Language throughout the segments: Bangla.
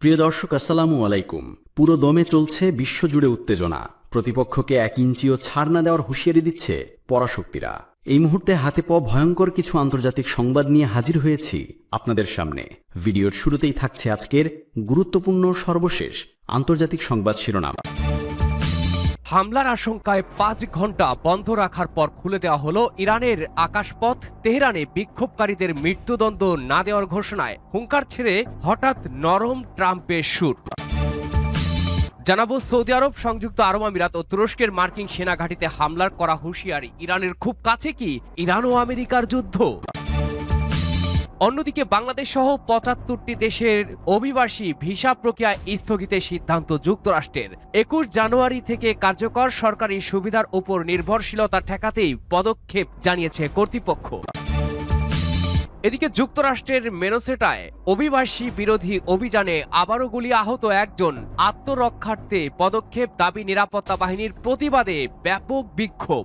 প্রিয় দর্শক, আসসালামু আলাইকুম। পুরো দমে চলছে বিশ্বজুড়ে উত্তেজনা। প্রতিপক্ষকে 1 ইঞ্চিও ছাড় না দেওয়ার হুঁশিয়ারি দিচ্ছে পরাশক্তিরা। এই মুহূর্তে হাতে পাওয়া ভয়ঙ্কর কিছু আন্তর্জাতিক সংবাদ নিয়ে হাজির হয়েছি আপনাদের সামনে। ভিডিওর শুরুতেই থাকছে আজকের গুরুত্বপূর্ণ সর্বশেষ আন্তর্জাতিক সংবাদ শিরোনাম। হামলার আশঙ্কায় 5 ঘন্টা বন্ধ রাখার পর খুলে দেওয়া হলো ইরানের আকাশপথ। তেহরানে বিক্ষোভকারীদের মৃত্যুদণ্ড না দেওয়ার ঘোষণায় হুঙ্কার ছেড়ে হঠাৎ নরম ট্রাম্পের সুর। জানাবো, সৌদি আরব, সংযুক্ত আরব আমিরাত ও তুরস্কের মার্কিন সেনা ঘাঁটিতে হামলার করা হুঁশিয়ারি। ইরানের খুব কাছে কি ইরান ও আমেরিকার যুদ্ধ? অন্যদিকে বাংলাদেশ সহ 75টি দেশের অভিবাসী ভিসা প্রক্রিয়া স্থগিতের সিদ্ধান্ত যুক্তরাষ্ট্রের। 21 জানুয়ারি থেকে কার্যকর সরকারি সুবিধার উপর নির্ভরশীলতা ঠেকাতেই পদক্ষেপ জানিয়েছে কর্তৃপক্ষ। এদিকে যুক্তরাষ্ট্রের মিনেসোটায় অভিবাসী বিরোধী অভিযানে আবারও গুলি, আহত একজন। আত্মরক্ষার্থে পদক্ষেপ দাবি নিরাপত্তা বাহিনীর, প্রতিবাদে ব্যাপক বিক্ষোভ।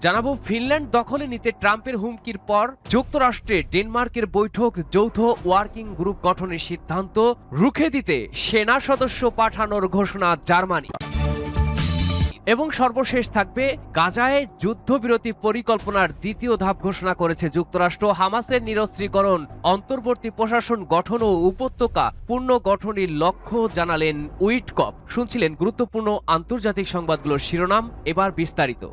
জানাবো, ফিনল্যান্ড দখলে নিতে ট্রাম্পের হুমকির পর যুক্তরাষ্ট্রে ডেনমার্কের বৈঠক, যৌথ ওয়ার্কিং গ্রুপ গঠনের সিদ্ধান্ত, রুখে দিতে সেনা সদস্য পাঠানোর ঘোষণা জার্মানি। এবং সর্বশেষ থাকবে, গাজায় যুদ্ধবিরতি পরিকল্পনার দ্বিতীয় ধাপ ঘোষণা করেছে যুক্তরাষ্ট্র। হামাসের নিরস্ত্রীকরণ, অন্তর্বর্তী প্রশাসন গঠন ও উপত্যকা পুনর্গঠনের লক্ষ্য জানালেন উইটকফ। শুনছিলেন গুরুত্বপূর্ণ আন্তর্জাতিক সংবাদগুলোর শিরোনাম, এবার বিস্তারিত।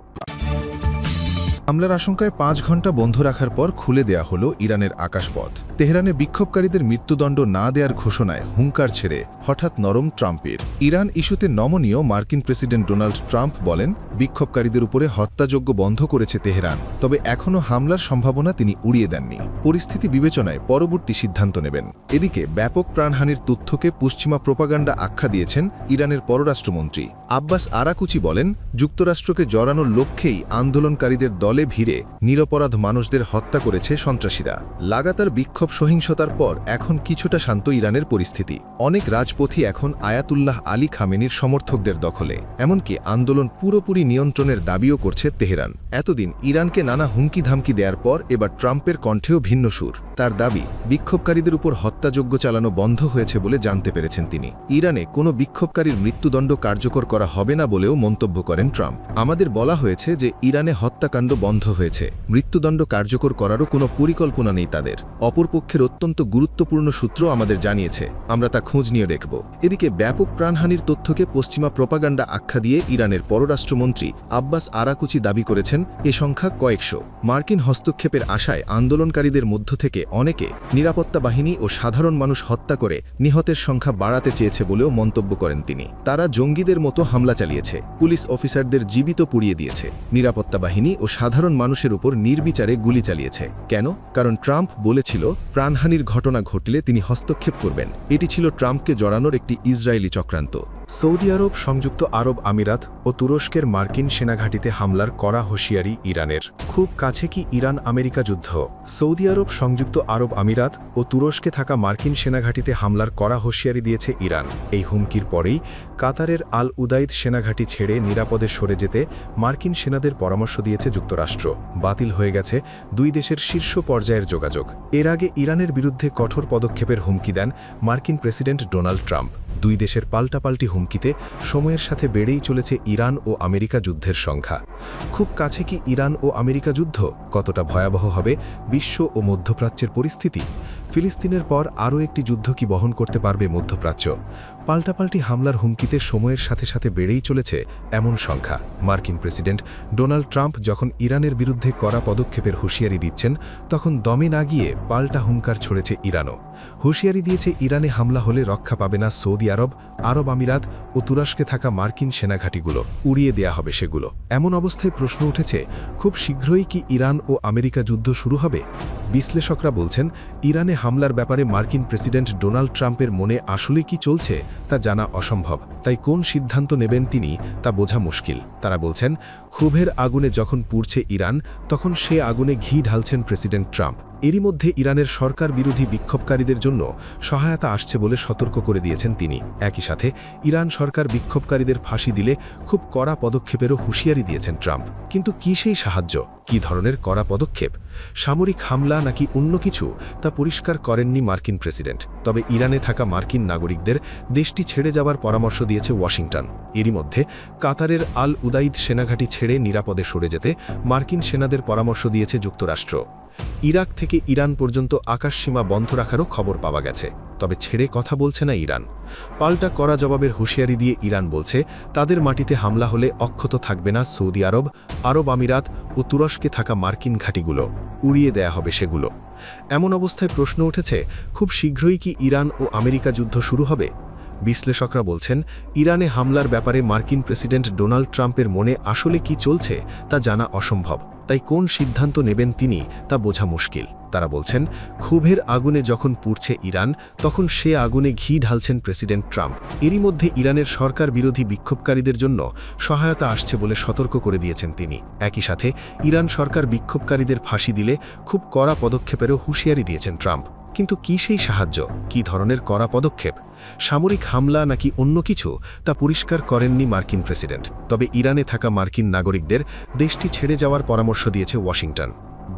হামলার আশঙ্কায় 5 ঘন্টা বন্ধ রাখার পর খুলে দেয়া হলো ইরানের আকাশপথ। তেহরানে বিক্ষোভকারীদের মৃত্যুদণ্ড না দেওয়ার ঘোষণায় হুঙ্কার ছেড়ে হঠাৎ নরম ট্রাম্পের। ইরান ইস্যুতে নমনীয় মার্কিন প্রেসিডেন্ট ডোনাল্ড ট্রাম্প বলেন, বিক্ষোভকারীদের উপরে হত্যাযজ্ঞ বন্ধ করেছে তেহরান, তবে এখনও হামলার সম্ভাবনা তিনি উড়িয়ে দেননি। পরিস্থিতি বিবেচনায় পরবর্তী সিদ্ধান্ত নেবেন। এদিকে ব্যাপক প্রাণহানির তথ্যকে পশ্চিমা প্রোপাগান্ডা আখ্যা দিয়েছেন ইরানের পররাষ্ট্রমন্ত্রী আব্বাস আরাকুচি। বলেন, যুক্তরাষ্ট্রকে জড়ানোর লক্ষ্যেই আন্দোলনকারীদের দলে ভিড়ে নিরপরাধ মানুষদের হত্যা করেছে সন্ত্রাসীরা। লাগাতার বিক্ষোভ সহিংসতার পর এখন কিছুটা শান্ত ইরানের পরিস্থিতি। অনেক রাজপথই এখন আয়াতুল্লাহ আলী খামেনির সমর্থকদের দখলে। এমনকি আন্দোলন পুরোপুরি নিয়ন্ত্রণের দাবিও করছে তেহরান। এতদিন ইরানকে নানা হুমকি ধামকি দেওয়ার পর এবার ট্রাম্পের কণ্ঠেও ভিন্ন সুর। তার দাবি, বিক্ষোভকারীদের উপর হত্যাযজ্ঞ চালানো বন্ধ হয়েছে বলে জানতে পেরেছেন তিনি। ইরানে কোনো বিক্ষোভকারীর মৃত্যুদণ্ড কার্যকর করা হবে না বলেও মন্তব্য করেন ট্রাম্প। আমাদের বলা হয়েছে যে ইরানে হত্যাকাণ্ড বন্ধ হয়েছে, মৃত্যুদণ্ড কার্যকর করারও কোনো পরিকল্পনা নেই তাদের। অপরপক্ষের অত্যন্ত গুরুত্বপূর্ণ সূত্র আমাদের জানিয়েছে, আমরা তা খোঁজ নিয়ে দেখব। এদিকে ব্যাপক প্রাণহানির তথ্যকে পশ্চিমা প্রোপাগান্ডা আখ্যা দিয়ে ইরানের পররাষ্ট্রমন্ত্রী আব্বাস আরাকুচি দাবি করেছেন, এ সংখ্যা কয়েকশো। মার্কিন হস্তক্ষেপের আশায় আন্দোলনকারীদের মধ্য থেকে অনেকে নিরাপত্তা বাহিনী ও সাধারণ মানুষ হত্যা করে নিহতের সংখ্যা বাড়াতে চেয়েছে বলেও মন্তব্য করেন তিনি। তারা জঙ্গিদের মতো হামলা চালিয়েছে, পুলিশ অফিসারদের জীবিত পুড়িয়ে দিয়েছে, নিরাপত্তা বাহিনী ও সাধারণ মানুষের উপর নির্বিচারে গুলি চালিয়েছে। কেন? কারণ ট্রাম্প বলেছিল, প্রাণহানির ঘটনা ঘটলে তিনি হস্তক্ষেপ করবেন। এটি ছিল ট্রাম্পকে জড়ানোর একটি ইসরায়েলি চক্রান্ত। সৌদি আরব, সংযুক্ত আরব আমিরাত ও তুরস্কের মার্কিন সেনাঘাঁটিতে হামলার কড়া হুঁশিয়ারি ইরানের। খুব কাছে কি ইরান আমেরিকা যুদ্ধ? সৌদি আরব, সংযুক্ত আরব আমিরাত ও তুরস্কে থাকা মার্কিন সেনাঘাঁটিতে হামলার কড়া হুঁশিয়ারি দিয়েছে ইরান। এই হুমকির পরেই কাতারের আল উদাইদ সেনাঘাঁটি ছেড়ে নিরাপদে সরে যেতে মার্কিন সেনাদের পরামর্শ দিয়েছে যুক্তরাষ্ট্র। বাতিল হয়ে গেছে দুই দেশের শীর্ষ পর্যায়ের যোগাযোগ। এর আগে ইরানের বিরুদ্ধে কঠোর পদক্ষেপের হুমকি দেন মার্কিন প্রেসিডেন্ট ডোনাল্ড ট্রাম্প। দুই দেশের পাল্টাপাল্টি হুমকিতে সময়ের সাথে বেড়েই চলেছে ইরান ও আমেরিকা যুদ্ধের সংখ্যা। খুব কাছে কি ইরান ও আমেরিকা যুদ্ধ? কতটা ভয়াবহ হবে বিশ্ব ও মধ্যপ্রাচ্যের পরিস্থিতি? ফিলিস্তিনের পর আরও একটি যুদ্ধ কি বহন করতে পারবে মধ্যপ্রাচ্য? পাল্টাপাল্টি হামলার হুমকিতে সময়ের সাথে সাথে বেড়েই চলেছে এমন সংখ্যা। মার্কিন প্রেসিডেন্ট ডোনাল্ড ট্রাম্প যখন ইরানের বিরুদ্ধে কড়া পদক্ষেপের হুঁশিয়ারি দিচ্ছেন, তখন দমে না গিয়ে পাল্টা হুঙ্কার ছড়েছে ইরানও। হুঁশিয়ারি দিয়েছে, ইরানে হামলা হলে রক্ষা পাবে না সৌদি আরব, আরব আমিরাত ও তুরস্কে থাকা মার্কিন সেনাঘাঁটিগুলো, উড়িয়ে দেয়া হবে সেগুলো। এমন অবস্থায় প্রশ্ন উঠেছে, খুব শীঘ্রই কি ইরান ও আমেরিকা যুদ্ধ শুরু হবে? বিশ্লেষকরা বলছেন, ইরানে হামলার ব্যাপারে মার্কিন প্রেসিডেন্ট ডোনাল্ড ট্রাম্পের মনে আসলে কি চলছে তা জানা অসম্ভব। তাই কোন সিদ্ধান্ত নেবেন তিনি তা বোঝা মুশকিল। তারা বলছেন, ক্ষোভের আগুনে যখন পুড়ছে ইরান, তখন সে আগুনে ঘি ঢালছেন প্রেসিডেন্ট ট্রাম্প। এরই মধ্যে ইরানের সরকার বিরোধী বিক্ষোভকারীদের জন্য সহায়তা আসছে বলে সতর্ক করে দিয়েছেন তিনি। একই সাথে ইরান সরকার বিক্ষোভকারীদের ফাঁসি দিলে খুব কড়া পদক্ষেপেরও হুঁশিয়ারি দিয়েছেন ট্রাম্প। কিন্তু কি সেই সাহায্য, কি ধরনের কড়া পদক্ষেপ, সামরিক হামলা নাকি অন্য কিছু, তা পরিষ্কার করেননি মার্কিন প্রেসিডেন্ট। তবে ইরানে থাকা মার্কিন নাগরিকদের দেশটি ছেড়ে যাওয়ার পরামর্শ দিয়েছে ওয়াশিংটন। এরই মধ্যে কাতারের আল উদাইদ সেনাঘাঁটি ছেড়ে নিরাপদে সরে যেতে মার্কিন সেনাদের পরামর্শ দিয়েছে যুক্তরাষ্ট্র। ইরাক থেকে ইরান পর্যন্ত আকাশসীমা বন্ধ রাখারও খবর পাওয়া গেছে। তবে ছেড়ে কথা বলছে না ইরান। পাল্টা কড়া জবাবের হুঁশিয়ারি দিয়ে ইরান বলছে তাদের মাটিতে হামলা হলে অক্ষত থাকবে না সৌদি আরব, আরব আমিরাত ও তুরস্কে থাকা মার্কিন ঘাঁটিগুলো, উড়িয়ে দেয়া হবে সেগুলো। এমন অবস্থায় প্রশ্ন উঠেছে, খুব শীঘ্রই কি ইরান ও আমেরিকা যুদ্ধ শুরু হবে? বিশ্লেষকরা বলছেন, ইরানে হামলার ব্যাপারে মার্কিন প্রেসিডেন্ট ডোনাল্ড ট্রাম্পের মনে আসলে কি চলছে তা জানা অসম্ভব। তাই কোন সিদ্ধান্ত নেবেন তিনি তা বোঝা মুশকিল। তারা বলছেন, ক্ষোভের আগুনে যখন পুড়ছে ইরান, তখন সে আগুনে ঘি ঢালছেন প্রেসিডেন্ট ট্রাম্প। এরই মধ্যে ইরানের সরকার বিরোধী বিক্ষোভকারীদের জন্য সহায়তা আসছে বলে সতর্ক করে দিয়েছেন তিনি। একই সাথে ইরান সরকার বিক্ষোভকারীদের ফাঁসি দিলে খুব কড়া পদক্ষেপেরও হুঁশিয়ারি দিয়েছেন ট্রাম্প। কিন্তু কি সেই সাহায্য, কি ধরনের কড়া পদক্ষেপ, সামরিক হামলা নাকি অন্য কিছু, তা পরিষ্কার করেননি মার্কিন প্রেসিডেন্ট। তবে ইরানে থাকা মার্কিন নাগরিকদের দেশটি ছেড়ে যাওয়ার পরামর্শ দিয়েছে ওয়াশিংটন।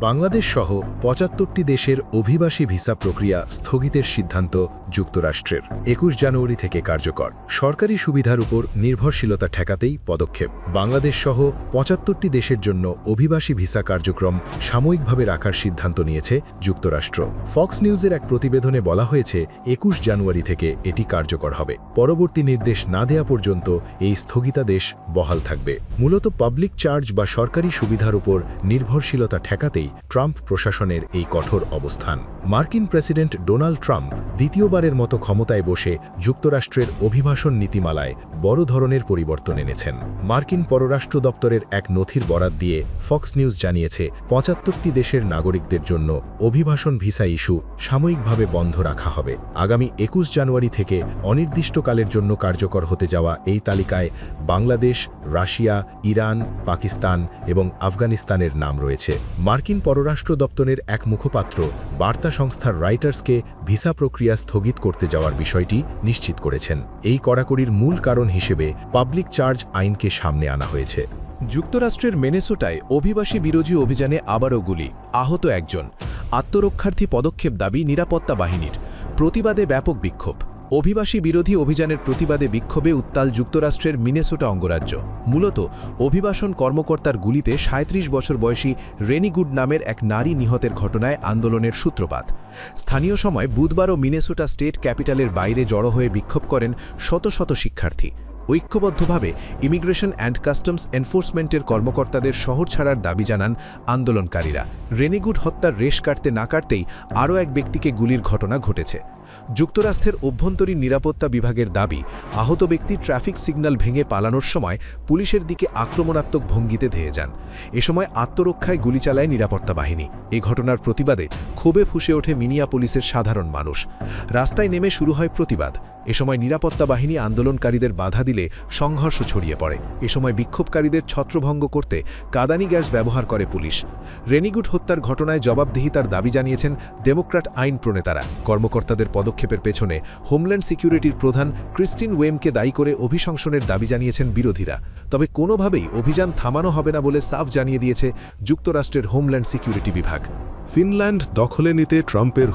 বাংলাদেশ সহ ৭৫টি দেশের অভিবাসী ভিসা প্রক্রিয়া স্থগিতের সিদ্ধান্ত যুক্তরাষ্ট্রের ২১ জানুয়ারি থেকে কার্যকর। সরকারি সুবিধার উপর নির্ভরশীলতা ঠেকাতেই পদক্ষেপ। বাংলাদেশ সহ ৭৫টি দেশের জন্য অভিবাসী ভিসা কার্যক্রম সাময়িকভাবে রাখার সিদ্ধান্ত নিয়েছে যুক্তরাষ্ট্র। ফক্স নিউজের এক প্রতিবেদনে বলা হয়েছে ২১ জানুয়ারি থেকে এটি কার্যকর হবে। পরবর্তী নির্দেশ না দেয়া পর্যন্ত এই স্থগিতাদেশ বহাল থাকবে। মূলত পাবলিক চার্জ বা সরকারি সুবিধার উপর নির্ভরশীলতা ঠেকাতেই ট্রাম্প প্রশাসনের এই কঠোর অবস্থান। মার্কিন প্রেসিডেন্ট ডোনাল্ড ট্রাম্প দ্বিতীয়বারের মতো ক্ষমতায় বসে যুক্তরাষ্ট্রের অভিবাসন নীতিমালায় বড় ধরনের পরিবর্তন এনেছেন। মার্কিন পররাষ্ট্র দপ্তরের এক নথির বরাত দিয়ে ফক্স নিউজ জানিয়েছে, ৭৫টি দেশের নাগরিকদের জন্য অভিবাসন ভিসা ইস্যু সাময়িকভাবে বন্ধ রাখা হবে। আগামী ২১ জানুয়ারি থেকে অনির্দিষ্টকালের জন্য কার্যকর হতে যাওয়া এই তালিকায় বাংলাদেশ, রাশিয়া, ইরান, পাকিস্তান এবং আফগানিস্তানের নাম রয়েছে। মার্কিন পররাষ্ট্র দপ্তরের এক মুখপাত্র বার্তা সংস্থার রাইটার্সকে ভিসা প্রক্রিয়া স্থগিত করতে যাওয়ার বিষয়টি নিশ্চিত করেছেন। এই কড়াকড়ির মূল কারণ হিসেবে পাবলিক চার্জ আইনকে সামনে আনা হয়েছে। যুক্তরাষ্ট্রের মিনেসোটায় অভিবাসী বিরোধী অভিযানে আবারও গুলি, আহত একজন। আত্মরক্ষার্থী পদক্ষেপ দাবি নিরাপত্তা বাহিনীর। প্রতিবাদে ব্যাপক বিক্ষোভ। অভিবাসী বিরোধী অভিযানের প্রতিবাদে বিক্ষোভে উত্তাল যুক্তরাষ্ট্রের মিনেসোটা অঙ্গরাজ্য। মূলত অভিবাসন কর্মকর্তার গুলিতে ৩৭ বছর বয়সী রেনি গুড নামের এক নারী নিহতের ঘটনায় আন্দোলনের সূত্রপাত। স্থানীয় সময় বুধবারও মিনেসোটা স্টেট ক্যাপিটালের বাইরে জড়ো হয়ে বিক্ষোভ করেন শত শত শিক্ষার্থী। ঐক্যবদ্ধভাবে ইমিগ্রেশন অ্যান্ড কাস্টমস এনফোর্সমেন্টের কর্মকর্তাদের শহর ছাড়ার দাবি জানান আন্দোলনকারীরা। রেনিগুড হত্যার রেশ কাটতে না কাটতেই আরও এক ব্যক্তিকে গুলির ঘটনা ঘটেছে। যুক্তরাষ্ট্রের অভ্যন্তরীণ নিরাপত্তা বিভাগের দাবি, আহত ব্যক্তি ট্রাফিক সিগন্যাল ভেঙে পালানোর সময় পুলিশের দিকে আক্রমণাত্মক ভঙ্গিতে ধেয়ে যান। এ সময় আত্মরক্ষায় গুলি চালায় নিরাপত্তা বাহিনী। এ ঘটনার প্রতিবাদে ক্ষোভে ফুঁসে ওঠে মিনিয়াপোলিসের সাধারণ মানুষ। রাস্তায় নেমে শুরু হয় প্রতিবাদ। এ সময় নিরাপত্তা বাহিনী আন্দোলনকারীদের বাধা দিলে সংঘর্ষ ছড়িয়ে পড়ে। এ সময় বিক্ষোভকারীদের ছত্রভঙ্গ করতে কাঁদানি গ্যাস ব্যবহার করে পুলিশ। রেনিগুড হত্যার ঘটনায় জবাবদিহিতার দাবি জানিয়েছেন ডেমোক্র্যাট আইন প্রণেতারা। কর্মকর্তাদের পদক্ষেপের পেছনে হোমল্যান্ড সিকিউরিটির প্রধান ক্রিস্টিন ওয়েমকে দায়ী করে অভিশংসনের দাবি জানিয়েছেন বিরোধীরা। তবে কোনোভাবেই অভিযান থামানো হবে না বলে সাফ জানিয়ে দিয়েছে যুক্তরাষ্ট্রের হোমল্যান্ড সিকিউরিটি বিভাগ। ফিনল্যান্ড দখলে নিতে ট্রাম্পের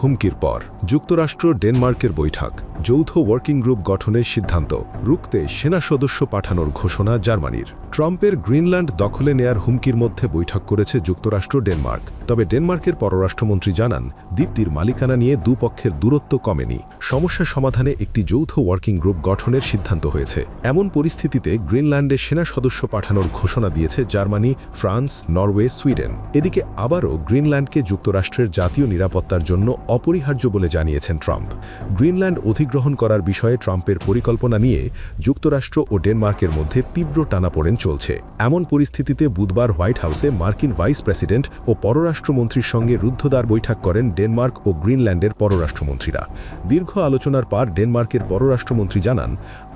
হুমকির পর যুক্তরাষ্ট্র ডেনমার্কের বৈঠক। যৌথ ওয়ার্কিং গ্রুপ গঠনের সিদ্ধান্ত। রুখতে সেনা সদস্য পাঠানোর ঘোষণা জার্মানির। ট্রাম্পের গ্রিনল্যান্ড দখলে নেয়ার হুমকির মধ্যে বৈঠক করেছে যুক্তরাষ্ট্র ডেনমার্ক। তবে ডেনমার্কের পররাষ্ট্রমন্ত্রী জানান, দ্বীপটির মালিকানা নিয়ে দুপক্ষের দূরত্ব কমেনি। সমস্যা সমাধানে একটি যৌথ ওয়ার্কিং গ্রুপ গঠনের সিদ্ধান্ত হয়েছে। এমন পরিস্থিতিতে গ্রিনল্যান্ডে সেনা সদস্য পাঠানোর ঘোষণা দিয়েছে জার্মানি, ফ্রান্স, নরওয়ে, সুইডেন। এদিকে আবারও গ্রিনল্যান্ডকে যুক্তরাষ্ট্রের জাতীয় নিরাপত্তার জন্য অপরিহার্য বলে জানিয়েছেন ট্রাম্প। গ্রিনল্যান্ড অধিগ্রহণ করার বিষয়ে ট্রাম্পের পরিকল্পনা নিয়ে যুক্তরাষ্ট্র ও ডেনমার্কের মধ্যে তীব্র টানাপোড়েন চলছে। এমন পরিস্থিতিতে বুধবার হোয়াইট হাউসে মার্কিন ভাইস প্রেসিডেন্ট ও পররাষ্ট্রমন্ত্রীর সঙ্গে রুদ্ধদ্বার বৈঠক করেন ডেনমার্ক ও গ্রিনল্যান্ডের পররাষ্ট্রমন্ত্রীরা। দীর্ঘ আলোচনার পর ডেনমার্কের পররাষ্ট্রমন্ত্রী জানান,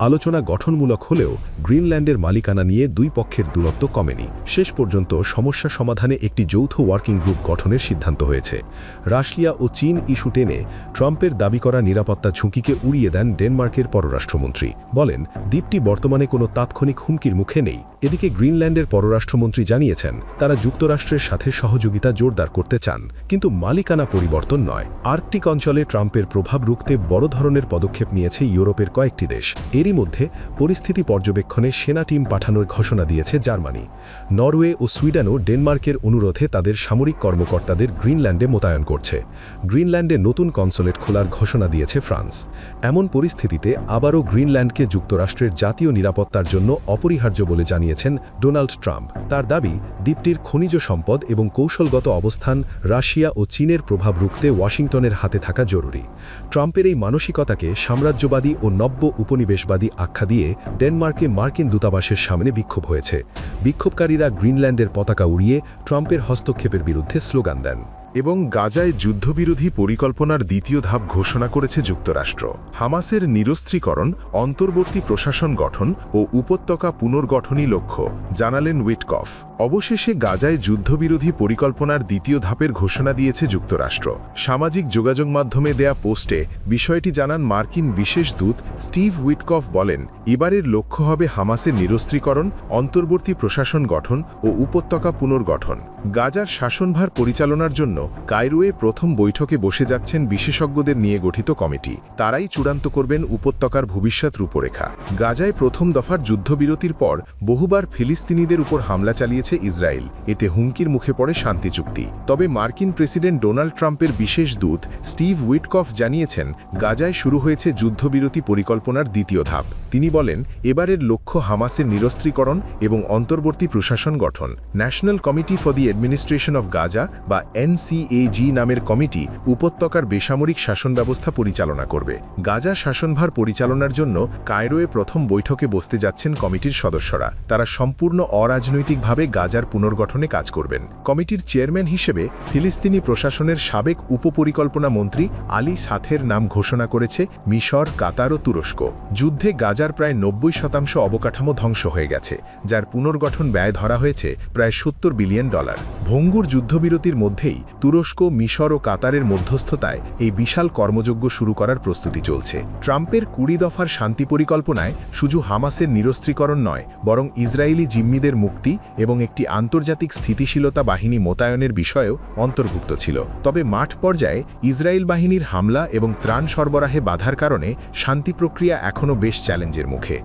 আলোচনা গঠনমূলক হলেও গ্রিনল্যান্ডের মালিকানা নিয়ে দুই পক্ষের দূরত্ব কমেনি। শেষ পর্যন্ত সমস্যা সমাধানে একটি যৌথ ওয়ার্কিং গ্রুপ গঠনের সিদ্ধান্ত হয়েছে। রাশিয়া ও চীন ইস্যু টেনে ট্রাম্পের দাবি করা নিরাপত্তা ঝুঁকিকে উড়িয়ে দেন ডেনমার্কের পররাষ্ট্রমন্ত্রী। বলেন, দ্বীপটি বর্তমানে কোনো তাৎক্ষণিক হুমকির মুখে নেই। এদিকে গ্রিনল্যান্ডের পররাষ্ট্রমন্ত্রী জানিয়েছেন, তারা যুক্তরাষ্ট্রের সাথে সহযোগিতা জোরদার করতে চান, কিন্তু মালিকানা পরিবর্তন নয়। আর্কটিক অঞ্চলে ট্রাম্পের প্রভাব রুখতে বড় ধরনের পদক্ষেপ নিয়েছে ইউরোপের কয়েকটি দেশ। এরই মধ্যে পরিস্থিতি পর্যবেক্ষণে সেনা টিম পাঠানোর ঘোষণা দিয়েছে জার্মানি। নরওয়ে ও সুইডেনও ডেনমার্কের অনুরোধে তাদের সামরিক কর্মকর্তাদের গ্রিনল্যান্ডে মোতায়েন করছে। গ্রিনল্যান্ডে নতুন কনসুলেট খোলার ঘোষণা দিয়েছে ফ্রান্স। এমন পরিস্থিতিতে আবারও গ্রিনল্যান্ডকে যুক্তরাষ্ট্রের জাতীয় নিরাপত্তার জন্য অপরিহার্য বলে জানিয়েছেন ডোনাল্ড ট্রাম্প। তার দাবি, দ্বীপটির খনিজ সম্পদ এবং কৌশলগত অবস্থান রাশিয়া ও চীনের প্রভাব রুখতে ওয়াশিংটনের হাতে থাকা জরুরি। ট্রাম্পের এই মানসিকতাকে সাম্রাজ্যবাদী ও নব্য উপনিবেশবাদী আখ্যা দিয়ে ডেনমার্কে মার্কিন দূতাবাসের সামনে বিক্ষোভ হয়েছে। বিক্ষোভকারীরা গ্রিনল্যান্ডের পতাকা উড়িয়ে ট্রাম্পের হস্তক্ষেপের বিরুদ্ধে স্লোগান দেন। এবং গাজায় যুদ্ধবিরোধী পরিকল্পনার দ্বিতীয় ধাপ ঘোষণা করেছে যুক্তরাষ্ট্র। হামাসের নিরস্ত্রীকরণ, অন্তর্বর্তী প্রশাসন গঠন ও উপত্যকা পুনর্গঠনই লক্ষ্য, জানালেন উইটকফ। অবশেষে গাজায় যুদ্ধবিরোধী পরিকল্পনার দ্বিতীয় ধাপের ঘোষণা দিয়েছে যুক্তরাষ্ট্র। সামাজিক যোগাযোগ মাধ্যমে দেয়া পোস্টে বিষয়টি জানান মার্কিন বিশেষ দূত স্টিভ উইটকফ। বলেন, এবারের লক্ষ্য হবে হামাসের নিরস্ত্রীকরণ, অন্তর্বর্তী প্রশাসন গঠন ও উপত্যকা পুনর্গঠন। গাজার শাসনভার পরিচালনার জন্য কায়রোয়ে প্রথম বৈঠকে বসে যাচ্ছেন বিশেষজ্ঞদের নিয়ে গঠিত কমিটি। তারাই চূড়ান্ত করবেন উপত্যকার ভবিষ্যৎ রূপরেখা। গাজায় প্রথম দফার যুদ্ধবিরতির পর বহুবার ফিলিস্তিনিদের উপর হামলা চালিয়েছে ইসরায়েল। এতে হুমকির মুখে পড়ে শান্তি চুক্তি। তবে মার্কিন প্রেসিডেন্ট ডোনাল্ড ট্রাম্পের বিশেষ দূত স্টিভ উইটকফ জানিয়েছেন, গাজায় শুরু হয়েছে যুদ্ধবিরতি পরিকল্পনার দ্বিতীয় ধাপ। তিনি বলেন, এবারের লক্ষ্য হামাসের নিরস্ত্রীকরণ এবং অন্তর্বর্তী প্রশাসন গঠন। National committee for the administration of Gaza বা NCAG নামের কমিটি উপত্যকার বেসামরিক শাসন ব্যবস্থা পরিচালনা করবে। গাজা শাসনভার পরিচালনার জন্য কায়রোয়ে প্রথম বৈঠকে বসতে যাচ্ছেন কমিটির সদস্যরা। তারা সম্পূর্ণ অরাজনৈতিকভাবে গাজার পুনর্গঠনে কাজ করবেন। কমিটির চেয়ারম্যান হিসেবে ফিলিস্তিনি প্রশাসনের সাবেক উপপরিকল্পনা মন্ত্রী আলী সাথের নাম ঘোষণা করেছে মিশর, কাতার ও তুরস্ক। যুদ্ধে গাজার প্রায় 90% অবকাঠামো ধ্বংস হয়ে গেছে, যার পুনর্গঠন ব্যয় ধরা হয়েছে প্রায় $70 বিলিয়ন। ভঙ্গুর যুদ্ধবিরতির মধ্যেই তুরস্ক, মিশর ও কাতারের মধ্যস্থতায় এই বিশাল কর্মযজ্ঞ শুরু করার প্রস্তুতি চলছে। ট্রাম্পের 20 দফার শান্তি পরিকল্পনায় শুধু হামাসের নিরস্ত্রীকরণ নয়, বরং ইসরায়েলি জিম্মিদের মুক্তি এবং একটি আন্তর্জাতিক স্থিতিশীলতা বাহিনী মোতায়েনের বিষয়েও অন্তর্ভুক্ত ছিল। তবে মাঠ পর্যায়ে ইসরায়েল বাহিনীর হামলা এবং ত্রাণ সরবরাহে বাধার কারণে শান্তি প্রক্রিয়া এখনও বেশ চ্যালেঞ্জের মুখে।